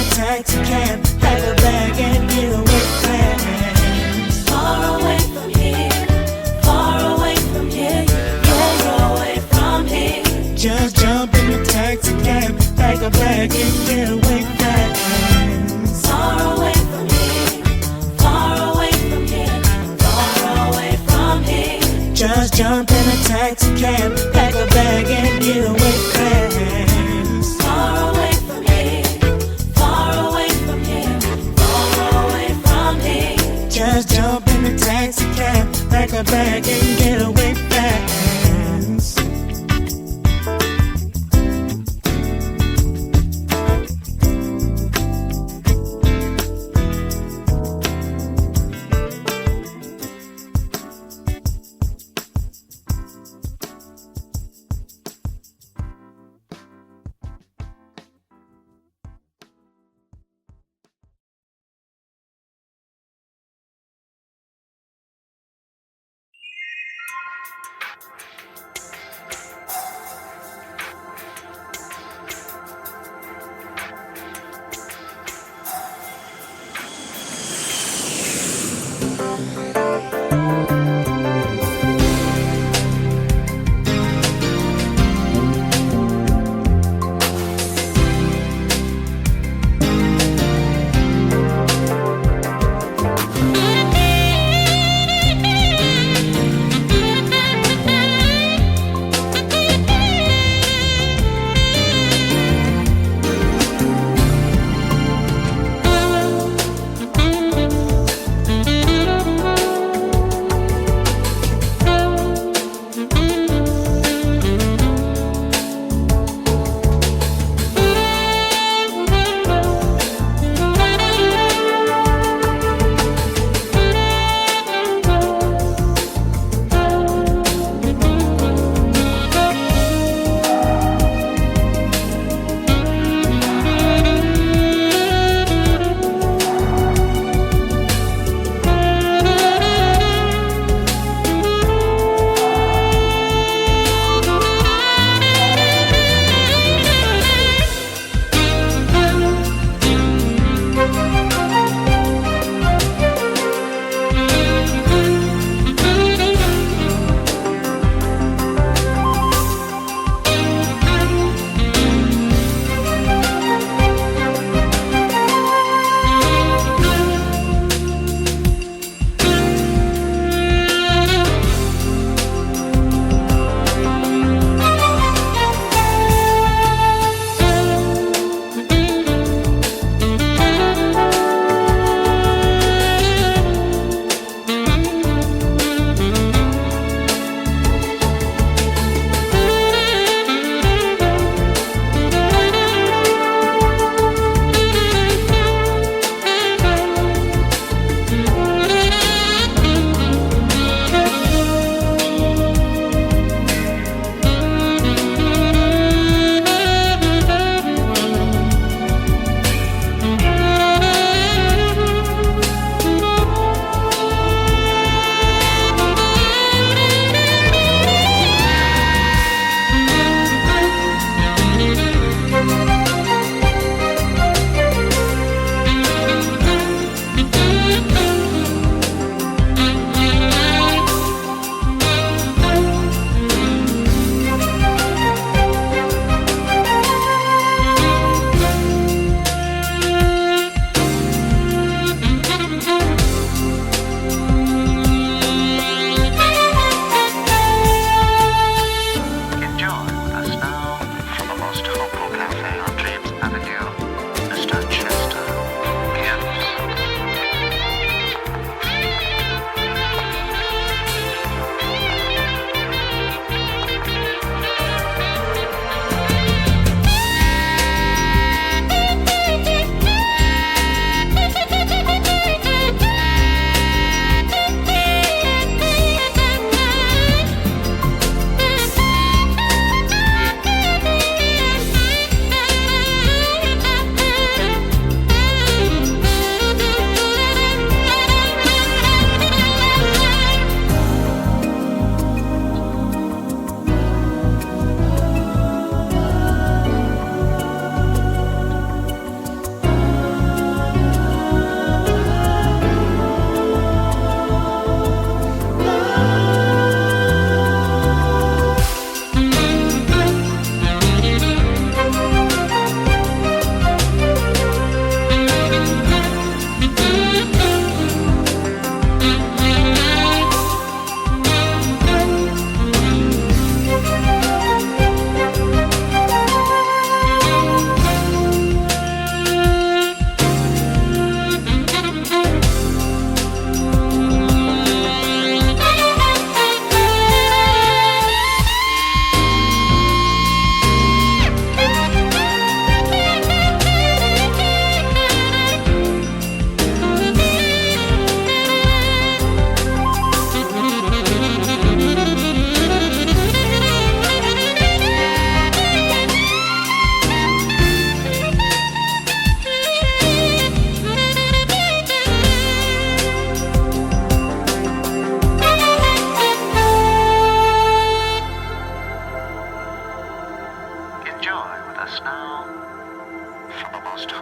a taxi cab, pack a bag and get away fast. Far away from here, far away from here, far away from here. Just jump in the taxi cab, pack a bag and get away fast. Far away from here, far away from here, far away from here. Just jump in a taxi cab, pack a bag and get away fast. Far away from here, far away from here, far away from here. Just jump in the taxi cab, pack a bag and get away fast.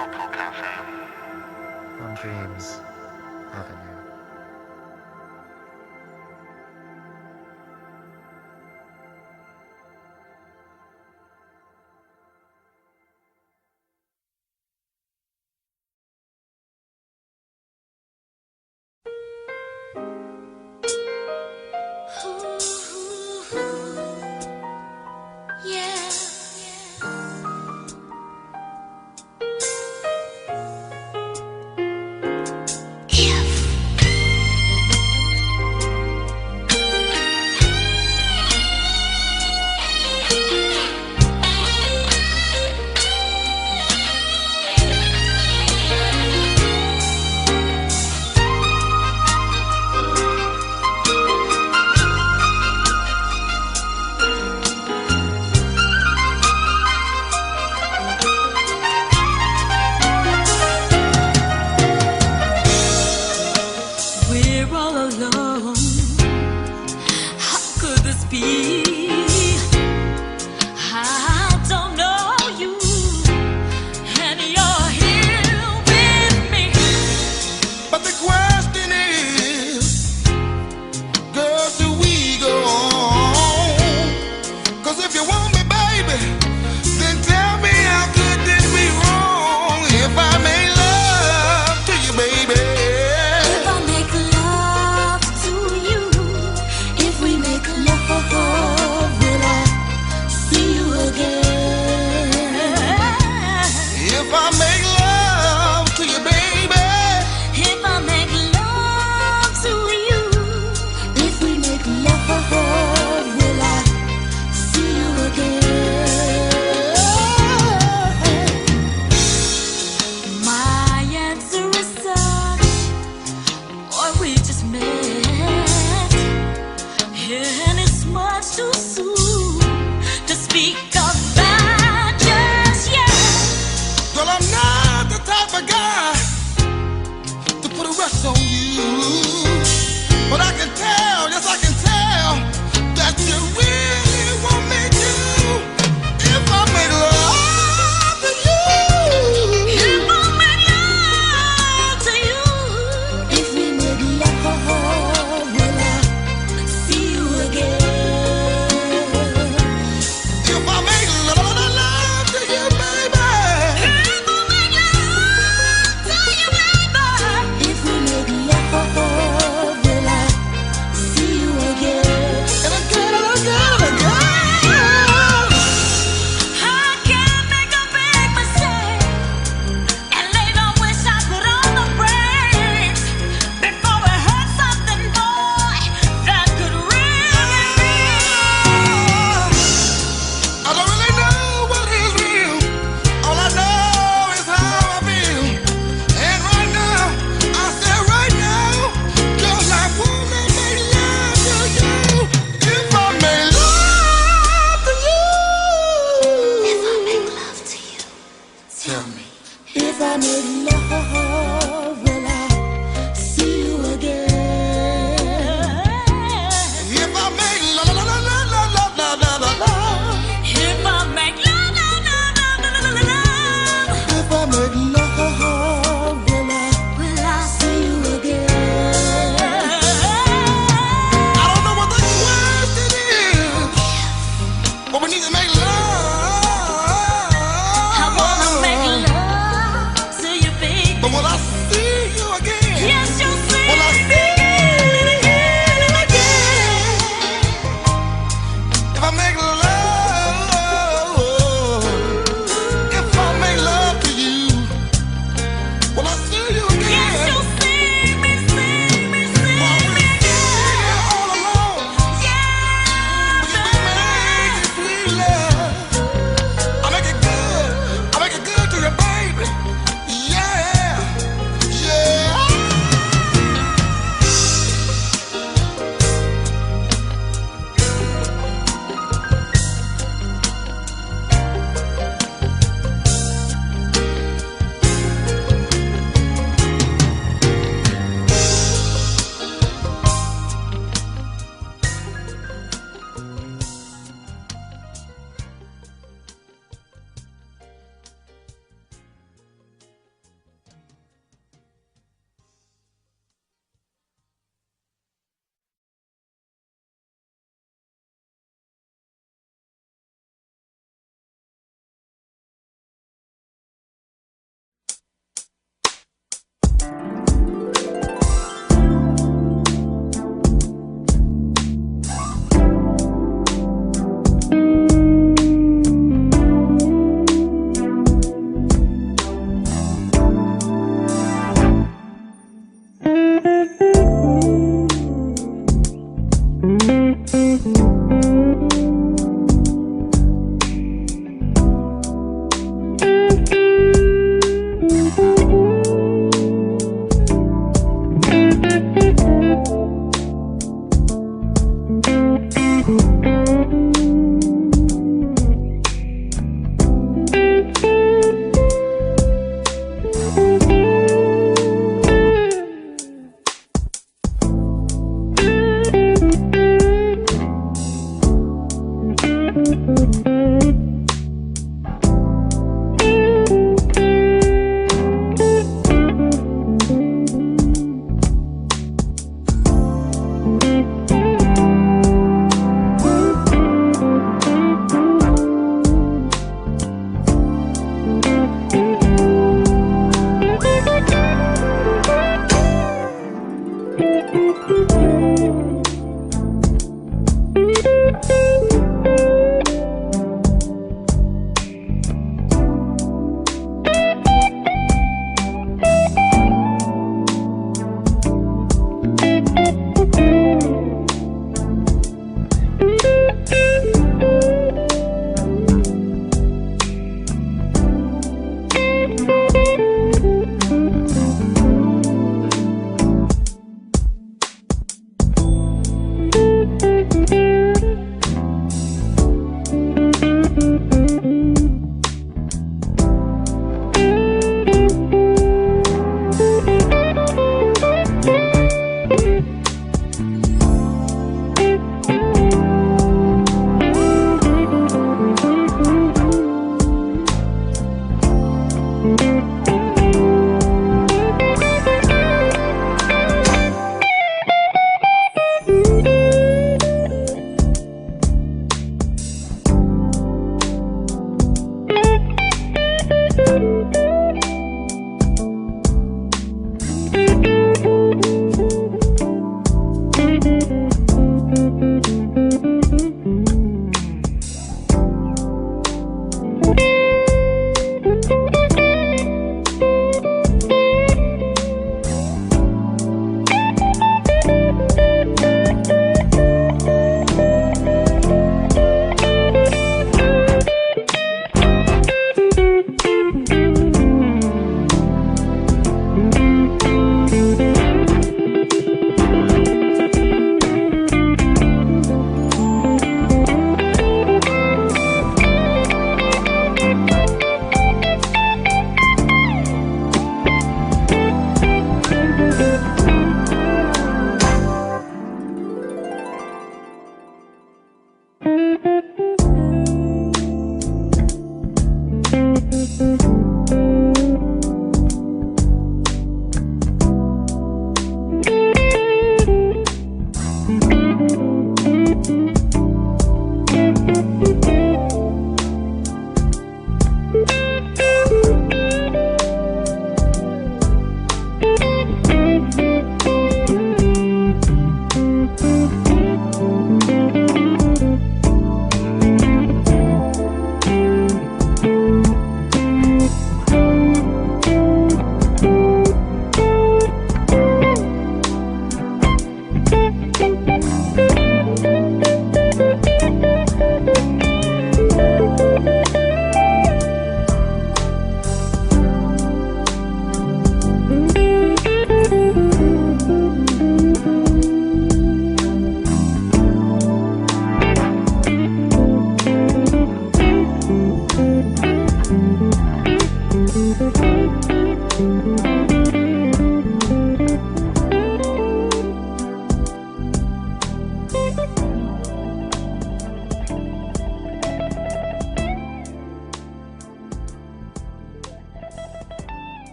On Dreams Avenue.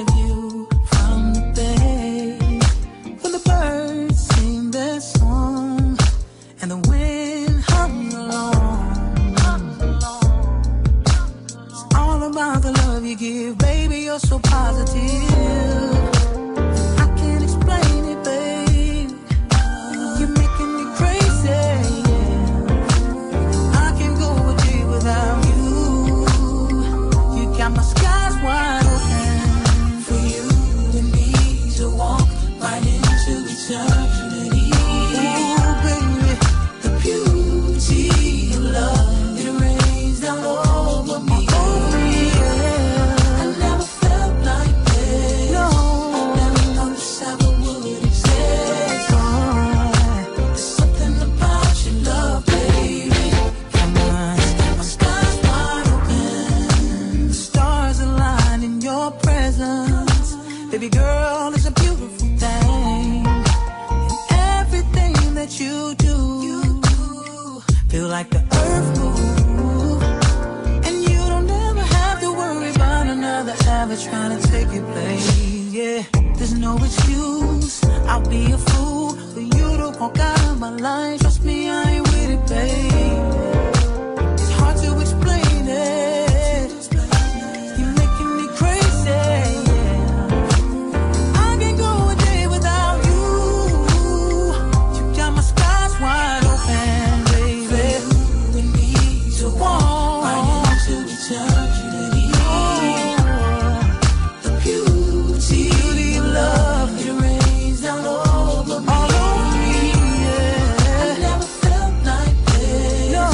of you from the bay. When the birds sing their song and the wind hums along, it's all about the love you give, baby. You're so positive. I can't explain it, babe. You're making me crazy. Yeah. I can't go a day without you. You got my skies wide open for you and me to walk right into eternity. Ooh, baby, the beauty of love, it rains down over me. Oh, yeah. I never felt like this. No, I never thought this ever would exist. Oh, there's something about your love, baby. Come on, my skies wide open. The stars align in your presence. Baby girl, it's a beautiful thing. And everything that you do, feel like the earth move. And you don't ever have to worry about another ever trying to take your place. Yeah, there's no excuse. I'll be a fool for you to walk out of my life. Trust me, I ain't with it, babe. It's hard to explain it. You're making me crazy. Yeah. I can't go a day without you. You got my skies wide open, baby. You and me to walk right into eternity. The beauty of love, it rains down over me. All over me, yeah. I never felt like this. No,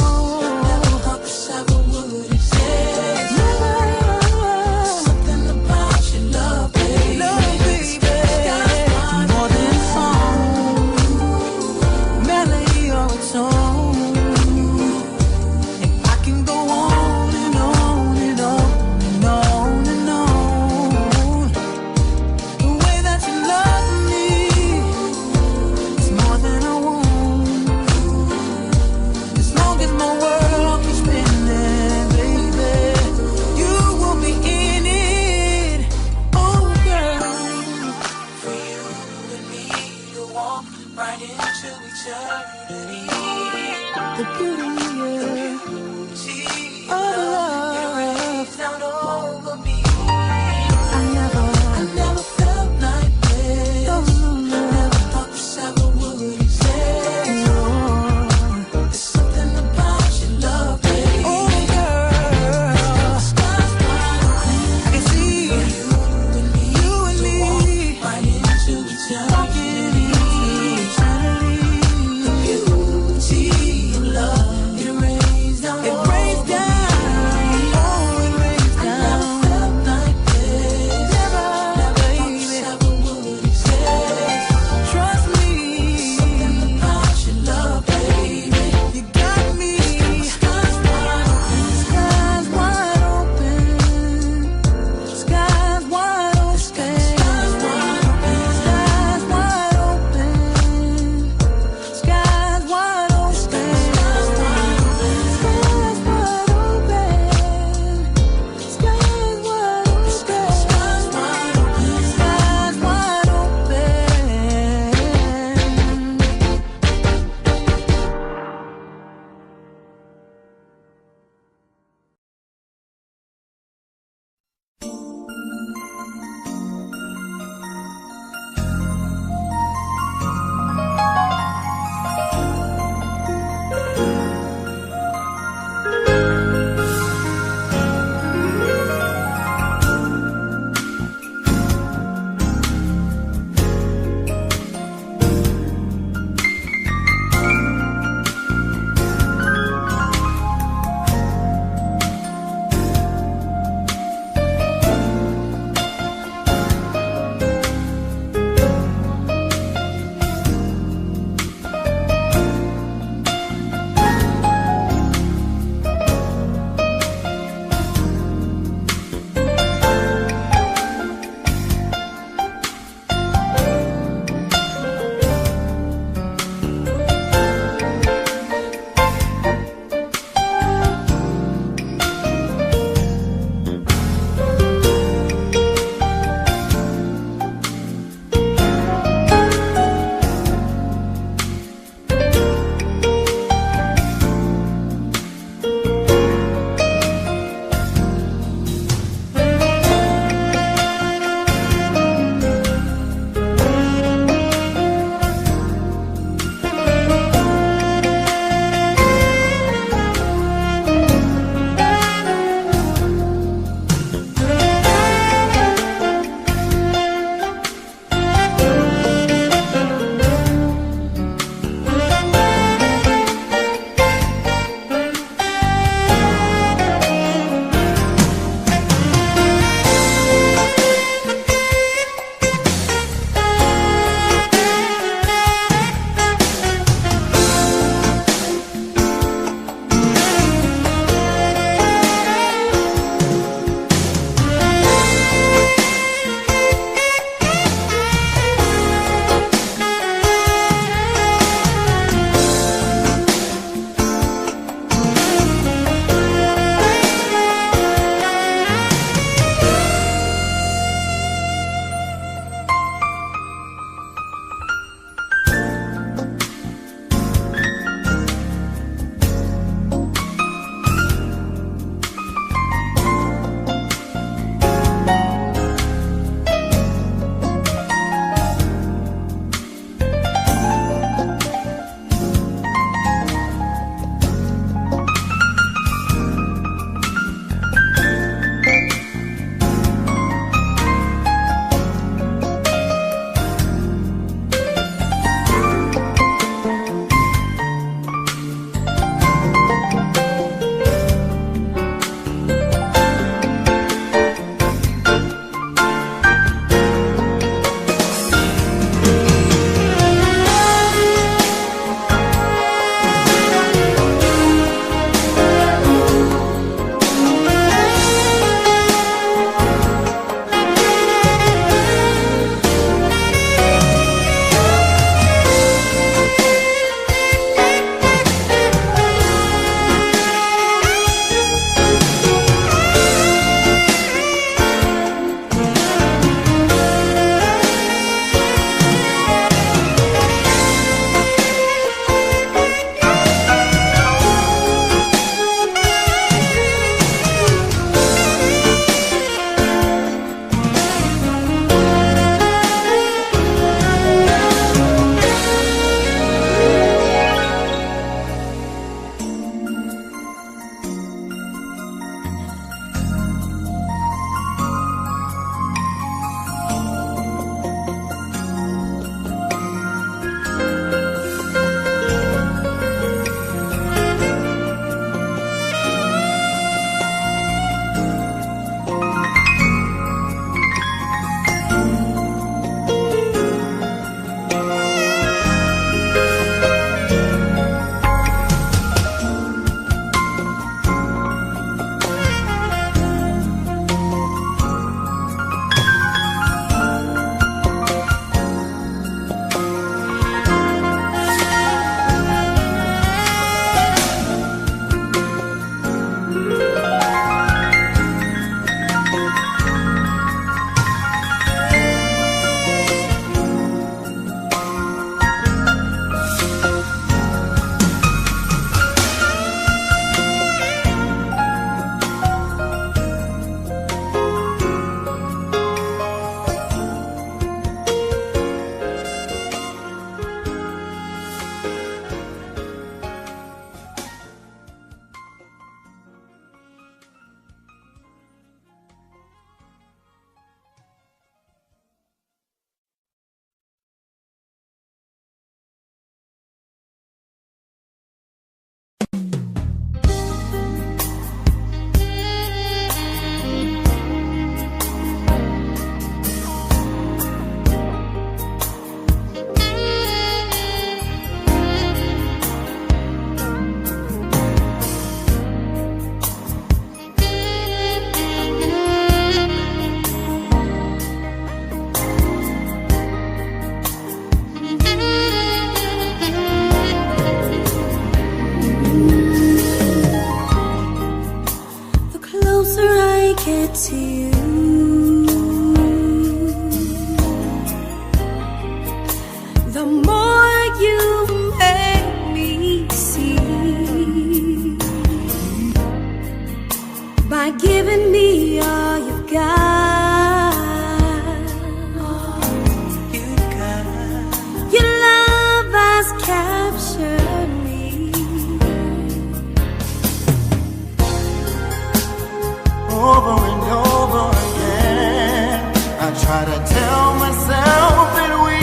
try to tell myself that we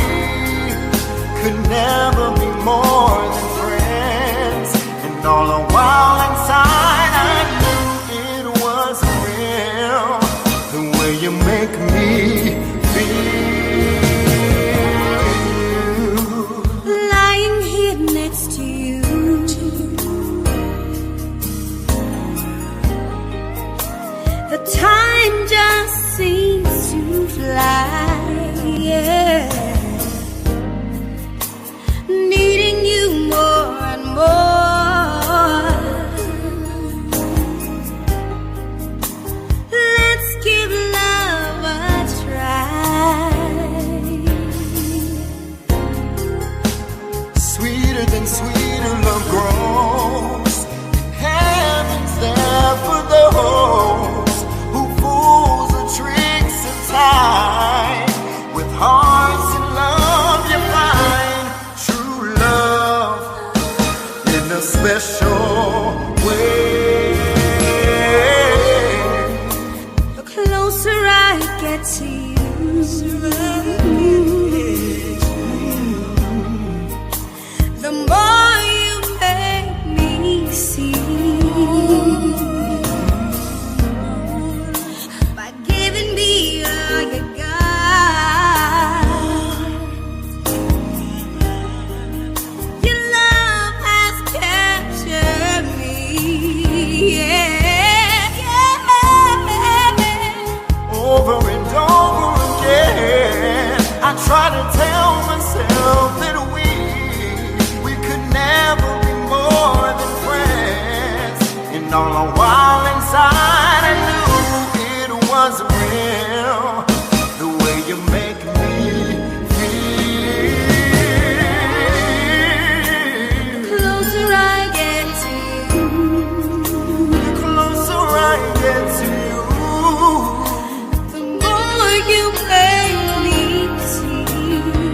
could never be more than friends. And all the while inside I knew it was real, the way you make me feel. Lying here next to you, the time just seems to fly, yeah. Needing you more and more. Let's give love a try. Sweeter than sweeter love grows. Heaven's there for those who fools the tricks of time. With hearts in love you find true love in a special way. The closer I get to you, the more you make me see. By giving me all you got, your love has captured me, yeah, yeah. Over and over again I try to tell myself that we could never be more than friends. And all the while inside I knew it was real, the way you make me feel. Closer I get to you, The closer I get to you, the more you make me see.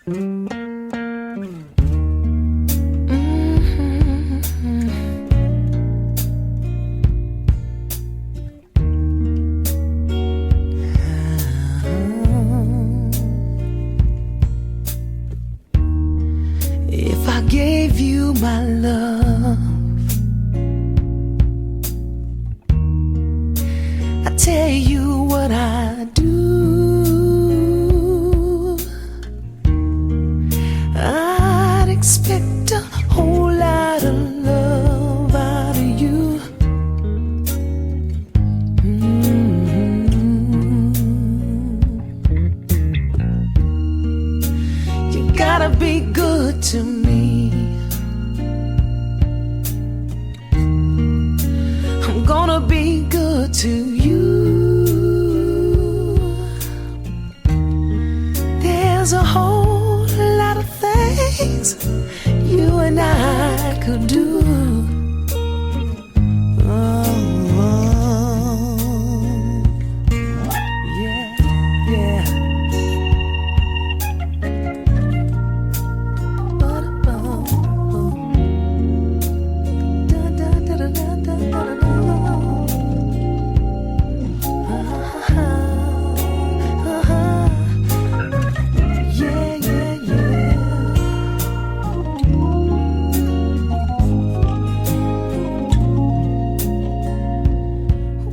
If I gave you my love, I tell you what I do, I'd expect a whole lot of love out of you. You gotta be good to me. I'm gonna be good to you. There's a whole lot of things you and I could do. Yeah, yeah.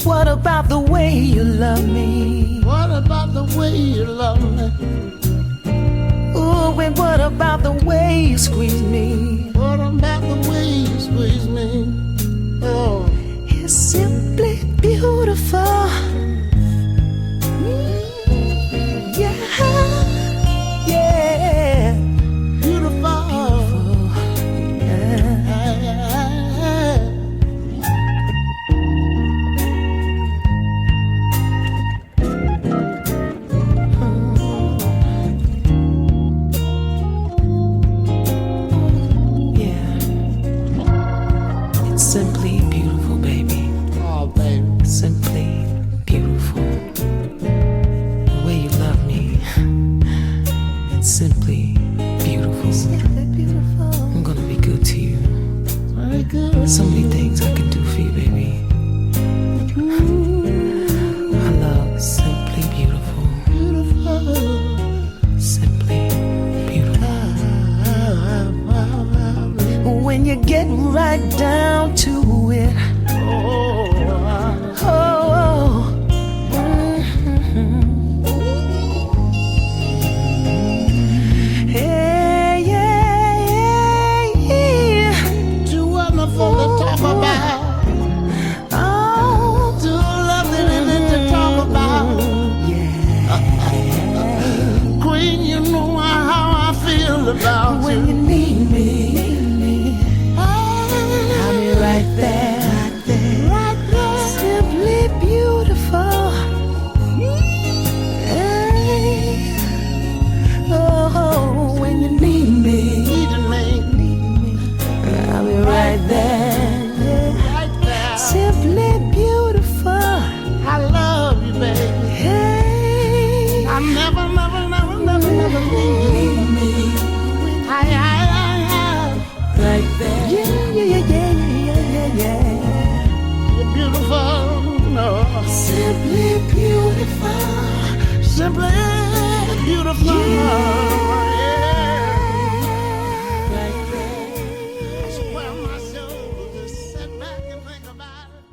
What about the way you love me? What about the way you love me? Ooh, and what about the way you squeeze me? What about the way you squeeze me? Oh, It's simply beautiful. Yeah, yeah, beautiful. yeah. Yeah. It's simply beautiful, baby. Oh, baby. Simply beautiful. The way you love me. It's simply beautiful. I'm gonna be good to you. Very good. So many things I can do for you, baby. My love is simply beautiful. Beautiful. Simply beautiful. When you get right down to it. Oh, Oh, hey, yeah, yeah. too wonderful to talk about. Oh, Too lovely to talk about. yeah. Queen, you know how I feel about When you. you need me, I'll be right there. Right there. Simply beautiful. Hey. Oh, when you need me, Needing me. I'll be right there. Right there. Simply beautiful. I love you, baby. Hey. I never leave me. I. Right there. Yeah, yeah, yeah, yeah, yeah, yeah. You're beautiful. No. Simply beautiful. Simply beautiful. Right there. I swear my soul just sit back and think about it.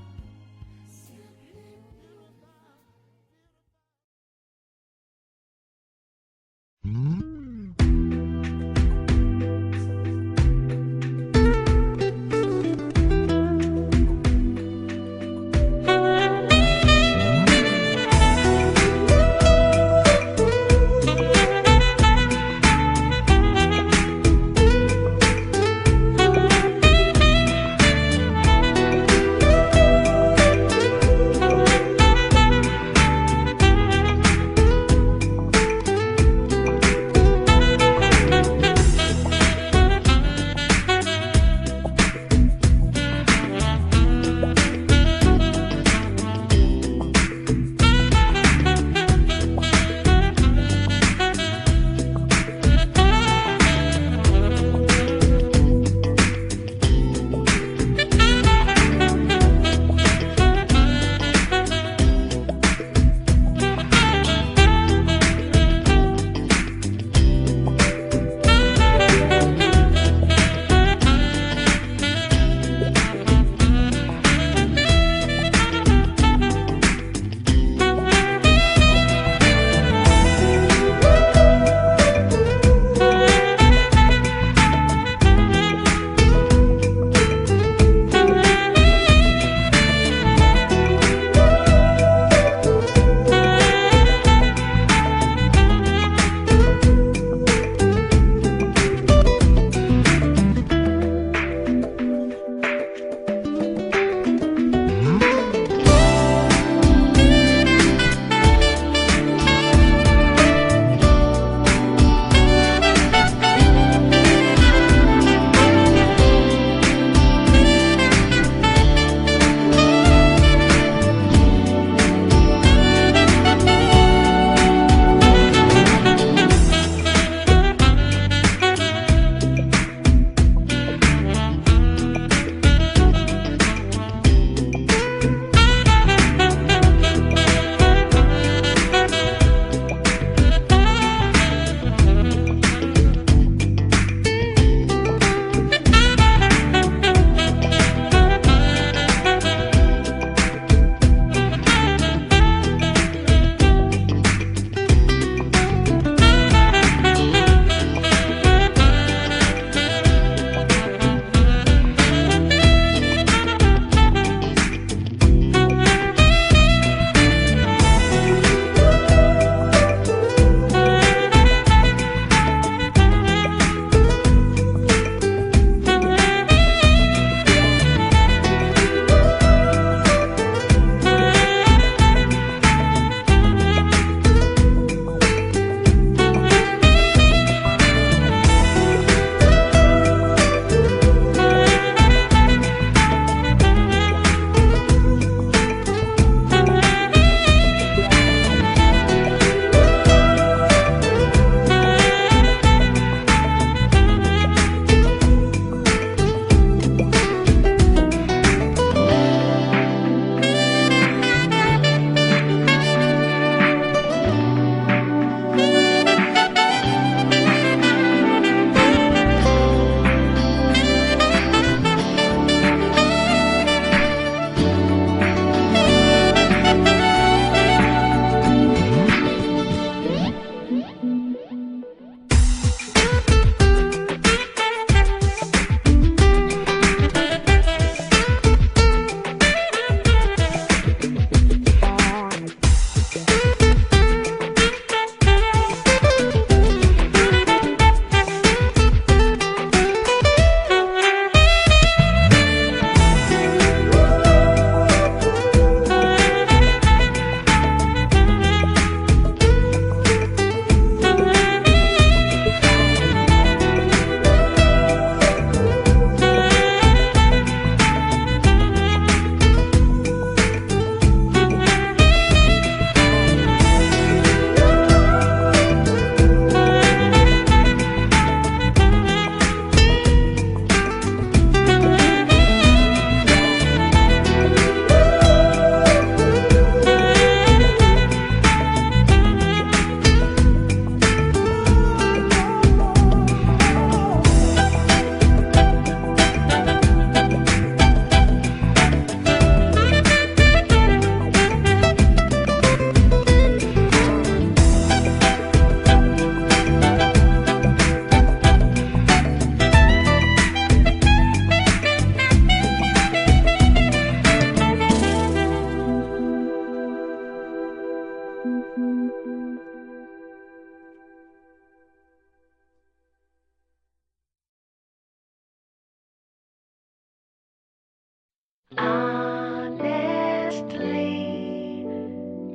Honestly,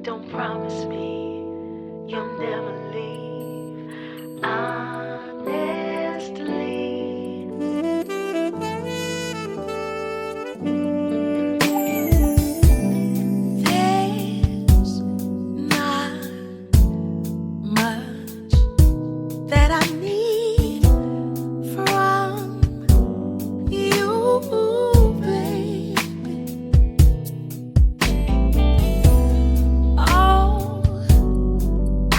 don't promise me you'll never leave. Honestly, there's not much that I need from you, baby. All I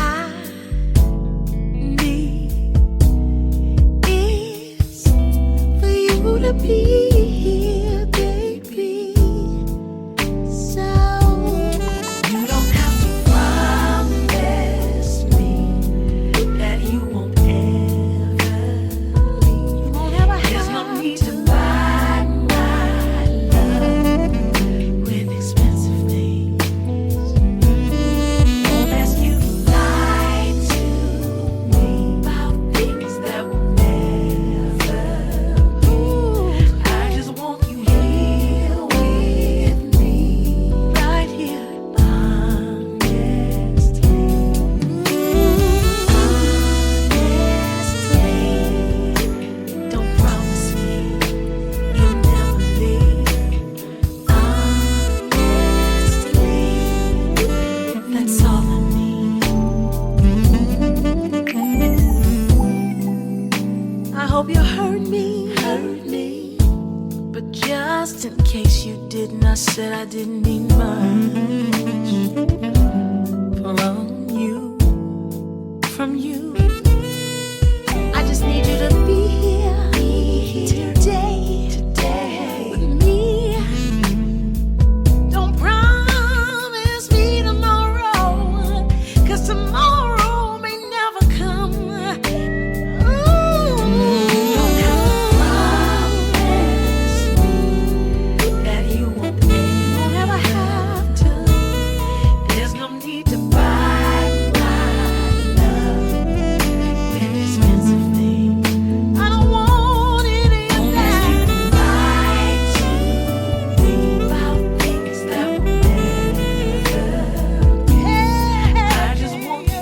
need is for you to be here, baby. So you don't have to promise me that you won't ever leave. You won't ever have. There's no need to buy my love with expensive things. Won't ask you to lie to me about things that will never be. I just want you here with me, right here, honestly. Honestly, don't promise me you'll never leave. Honestly, that's all I need. I hope you heard me. But just in case you didn't, I said I didn't need much from you. I just need you to be here today with me. Don't promise me tomorrow, 'cause tomorrow may never come. Don't have to promise me that you won't ever have to. There's no need to buy my love with expensive things. I don't want any of that. You lie to me about things that will never. I just want you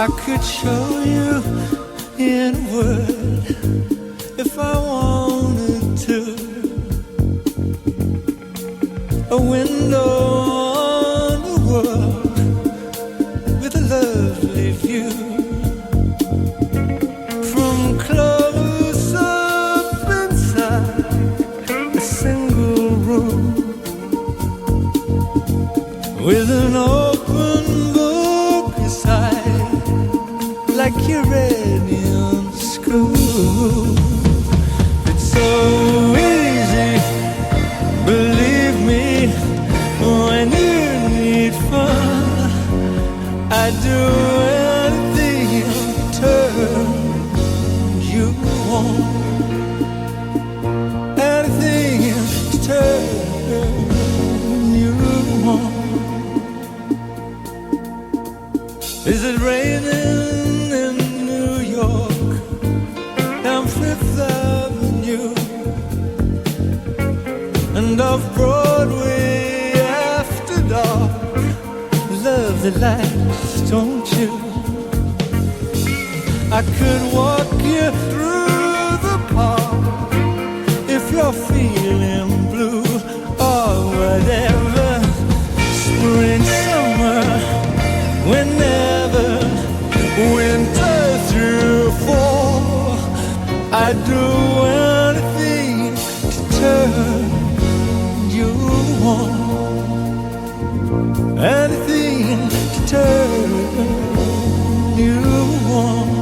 I could show you in a word if I wanted to. A window on the world with a lovely view. From close up inside a single room with an open book beside, like you read in school. It's so easy, believe me, when you need fun. I do anything to turn you on. Anything to turn you on. Is it raining in New York, down Fifth Avenue, and off Broadway after dark? Love the lights, don't you? I could walk you through the park if you're feeling blue or whatever. Spring, summer, whenever, winter through fall, I'd do anything to turn you on. Anything to turn you on.